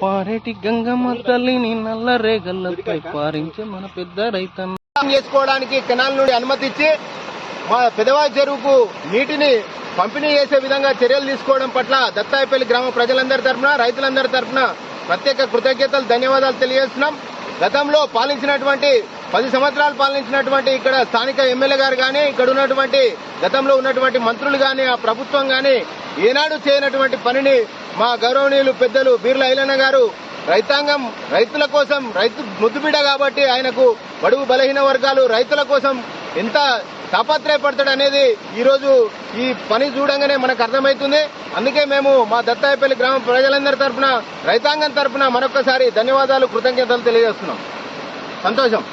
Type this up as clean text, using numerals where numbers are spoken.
పారేటి గంగమ్మ తల్లిని నల్ల రేగల్లపై పారించే మన పెద్ద రైతన్న చేసుకోవడానికి కెనాల్ నుండి అనుమతి ఇచ్చి మా పెదవాయి చెరువుకు నీటిని పంపిణీ చేసే విధంగా చర్యలు తీసుకోవడం పట్ల దత్తాయిపల్లి గ్రామ ప్రజలందరి తరఫున రైతులందరి తరఫున ప్రత్యేక కృతజ్ఞతలు ధన్యవాదాలు తెలియజేస్తున్నాం. గతంలో పాలించినటువంటి 10 సంవత్సరాలు పాలించినటువంటి ఇక్కడ స్థానిక ఎమ్మెల్యే గారు కానీ ఇక్కడ ఉన్నటువంటి గతంలో ఉన్నటువంటి మంత్రులు కానీ ఆ ప్రభుత్వం కానీ ఏనాడు చేయనటువంటి పనిని మా గౌరవనీయులు పెద్దలు బీర్ల ఐలన్న గారు రైతాంగం రైతుల కోసం రైతు ముద్దుబిడ్డ కాబట్టి ఆయనకు బడుగు బలహీన వర్గాలు రైతుల కోసం ఎంత తాపత్రయపడతాడు అనేది ఈ రోజు ఈ పని చూడంగానే మనకు అర్థమవుతుంది. అందుకే మేము మా దత్తాయిపల్లి గ్రామ ప్రజలందరి తరఫున రైతాంగం తరఫున మరొకసారి ధన్యవాదాలు కృతజ్ఞతలు తెలియజేస్తున్నాం. సంతోషం.